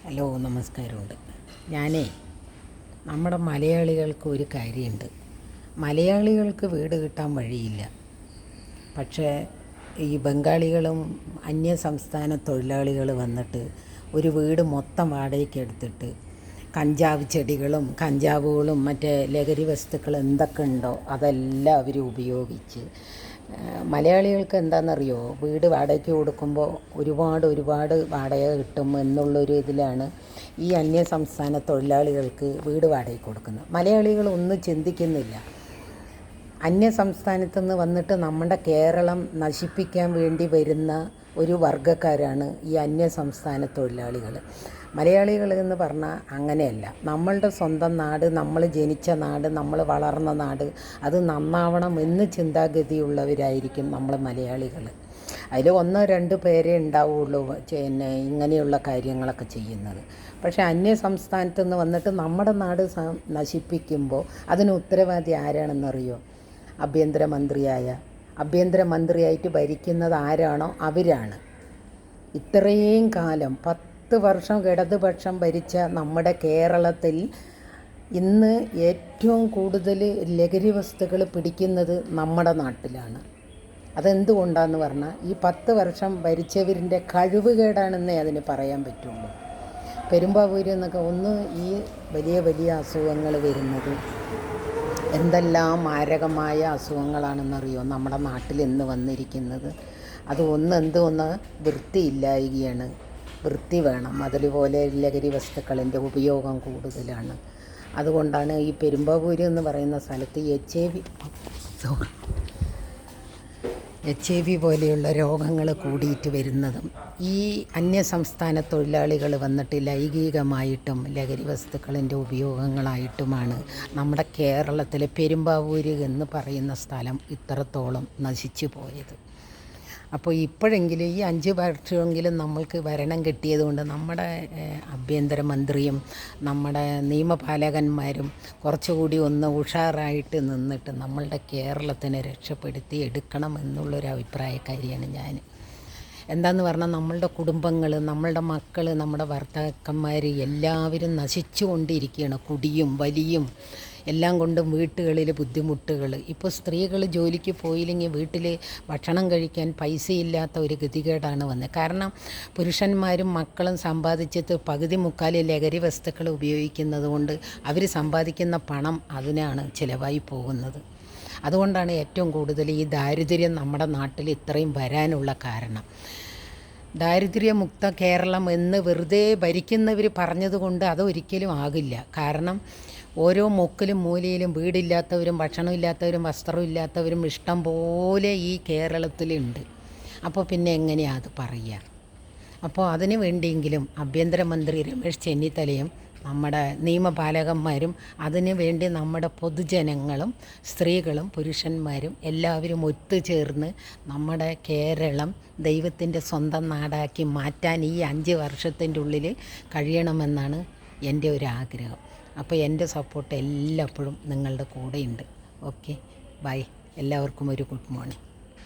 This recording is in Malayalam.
ഹലോ, നമസ്കാരമുണ്ട്. ഞാനേ നമ്മുടെ മലയാളികൾക്ക് ഒരു കാര്യമുണ്ട്. മലയാളികൾക്ക് വീട് കിട്ടാൻ വഴിയില്ല. പക്ഷേ ഈ ബംഗാളികളും അന്യ സംസ്ഥാന തൊഴിലാളികൾ വന്നിട്ട് ഒരു വീട് മൊത്തം വാടകയ്ക്ക് എടുത്തിട്ട് കഞ്ചാവ് ചെടികളും കഞ്ചാവുകളും മറ്റേ ലഹരി വസ്തുക്കൾ എന്തൊക്കെ ഉണ്ടോ അതെല്ലാം അവർ ഉപയോഗിച്ച് മലയാളികൾക്ക് എന്താണെന്നറിയോ, വീട് വാടകയ്ക്ക് കൊടുക്കുമ്പോൾ ഒരുപാട് വാടക കിട്ടും എന്നുള്ളൊരു ഇതിലാണ് ഈ അന്യ സംസ്ഥാന തൊഴിലാളികൾക്ക് വീട് വാടകയ്ക്ക് കൊടുക്കുന്നത്. മലയാളികൾ ഒന്നും ചിന്തിക്കുന്നില്ല. അന്യ സംസ്ഥാനത്തു നിന്ന് വന്നിട്ട് നമ്മുടെ കേരളം നശിപ്പിക്കാൻ വേണ്ടി വരുന്ന ഒരു വർഗ്ഗക്കാരാണ് ഈ അന്യ സംസ്ഥാന തൊഴിലാളികൾ. മലയാളികൾ എന്ന് പറഞ്ഞാൽ അങ്ങനെയല്ല. നമ്മളുടെ സ്വന്തം നാട്, നമ്മൾ ജനിച്ച നാട്, നമ്മൾ വളർന്ന നാട്, അത് നന്നാവണം എന്ന് ചിന്താഗതിയുള്ളവരായിരിക്കും നമ്മൾ മലയാളികൾ. അതിൽ 1-2 പേരേ ഉണ്ടാവുള്ളൂ പിന്നെ ഇങ്ങനെയുള്ള കാര്യങ്ങളൊക്കെ ചെയ്യുന്നത്. പക്ഷേ അന്യ സംസ്ഥാനത്തു നിന്ന് വന്നിട്ട് നമ്മുടെ നാട് നശിപ്പിക്കുമ്പോൾ അതിന് ഉത്തരവാദി ആരാണെന്നറിയോ? ആഭ്യന്തരമന്ത്രിയായിട്ട് ഭരിക്കുന്നത് ആരാണോ അവരാണ്. ഇത്രയും കാലം 10 വർഷം ഇടതുപക്ഷം ഭരിച്ച നമ്മുടെ കേരളത്തിൽ ഇന്ന് ഏറ്റവും കൂടുതൽ ലഹരി വസ്തുക്കൾ പിടിക്കുന്നത് നമ്മുടെ നാട്ടിലാണ്. അതെന്തുകൊണ്ടാണെന്ന് പറഞ്ഞാൽ ഈ 10 വർഷം ഭരിച്ചവരിൻ്റെ കഴിവുകേടാണെന്നേ അതിന് പറയാൻ പറ്റുള്ളൂ. പെരുമ്പാവൂർ എന്നൊക്കെ ഈ വലിയ അസുഖങ്ങൾ വരുന്നത് എന്തെല്ലാം മാരകമായ അസുഖങ്ങളാണെന്നറിയോ നമ്മുടെ നാട്ടിൽ ഇന്ന് വന്നിരിക്കുന്നത്. അത് ഒന്ന് വൃത്തിയില്ലായ്കയാണ്. വൃത്തി വേണം. അതുപോലെ ലഹരി വസ്തുക്കളിൻ്റെ ഉപയോഗം കൂടുതലാണ്. അതുകൊണ്ടാണ് ഈ പെരുമ്പാവൂർ എന്ന് പറയുന്ന സ്ഥലത്ത് HIV പോലെയുള്ള രോഗങ്ങൾ കൂടിയിട്ട് വരുന്നതും ഈ അന്യസംസ്ഥാന തൊഴിലാളികൾ വന്നിട്ട് ലൈംഗികമായിട്ടും ലഹരി വസ്തുക്കളിൻ്റെ ഉപയോഗങ്ങളായിട്ടുമാണ് നമ്മുടെ കേരളത്തിലെ പെരുമ്പാവൂർ എന്ന് പറയുന്ന സ്ഥലം ഇത്രത്തോളം നശിച്ചു പോയത്. അപ്പോൾ ഇപ്പോഴെങ്കിലും ഈ 5 വർഷമെങ്കിലും നമ്മൾക്ക് ഭരണം കിട്ടിയതുകൊണ്ട് നമ്മുടെ ആഭ്യന്തരമന്ത്രിയും നമ്മുടെ നിയമപാലകന്മാരും കുറച്ചുകൂടി ഒന്ന് ഉഷാറായിട്ട് നിന്നിട്ട് നമ്മളുടെ കേരളത്തിനെ രക്ഷപ്പെടുത്തി എടുക്കണം എന്നുള്ളൊരു അഭിപ്രായക്കാരിയാണ് ഞാൻ. എന്താണെന്ന് പറഞ്ഞാൽ നമ്മളുടെ കുടുംബങ്ങൾ, നമ്മളുടെ മക്കൾ, നമ്മുടെ ഭർത്താക്കന്മാർ എല്ലാവരും നശിച്ചു കൊണ്ടിരിക്കുകയാണ്. കുടിയും വലിയും എല്ലാം കൊണ്ടും വീട്ടുകളിൽ ബുദ്ധിമുട്ടുകൾ. ഇപ്പോൾ സ്ത്രീകൾ ജോലിക്ക് പോയില്ലെങ്കിൽ വീട്ടിൽ ഭക്ഷണം കഴിക്കാൻ പൈസയില്ലാത്ത ഒരു ഗതികേടാണ് വന്നത്. കാരണം പുരുഷന്മാരും മക്കളും സമ്പാദിച്ചിട്ട് പകുതി മുക്കാൽ ലഹരി വസ്തുക്കൾ ഉപയോഗിക്കുന്നത് കൊണ്ട് അവർ സമ്പാദിക്കുന്ന പണം അതിനാണ് ചിലവായി പോകുന്നത്. അതുകൊണ്ടാണ് ഏറ്റവും കൂടുതൽ ഈ ദാരിദ്ര്യം നമ്മുടെ നാട്ടിൽ ഇത്രയും വരാനുള്ള കാരണം. ദാരിദ്ര്യമുക്ത കേരളം എന്ന് വെറുതെ ഭരിക്കുന്നവർ പറഞ്ഞതുകൊണ്ട് അതൊരിക്കലും ആകില്ല. കാരണം ഓരോ മുക്കിലും മൂലയിലും വീടില്ലാത്തവരും ഭക്ഷണമില്ലാത്തവരും വസ്ത്രമില്ലാത്തവരും ഇഷ്ടം പോലെ ഈ കേരളത്തിലുണ്ട്. അപ്പോൾ പിന്നെ എങ്ങനെയാണ് അത് പറയുക? അപ്പോൾ അതിന് വേണ്ടിയെങ്കിലും ആഭ്യന്തരമന്ത്രി രമേശ് ചെന്നിത്തലയും നമ്മുടെ നിയമപാലകന്മാരും അതിനു വേണ്ടി നമ്മുടെ പൊതുജനങ്ങളും സ്ത്രീകളും പുരുഷന്മാരും എല്ലാവരും ഒത്തുചേർന്ന് നമ്മുടെ കേരളം ദൈവത്തിൻ്റെ സ്വന്തം നാടാക്കി മാറ്റാൻ ഈ 5 വർഷത്തിൻ്റെ ഉള്ളിൽ കഴിയണമെന്നാണ് എൻ്റെ ഒരു ആഗ്രഹം. അപ്പോൾ എൻ്റെ സപ്പോർട്ട് എല്ലായ്പ്പോഴും നിങ്ങളുടെ കൂടെയുണ്ട്. Okay, bye. എല്ലാവർക്കും ഒരു ഗുഡ് മോർണിംഗ്.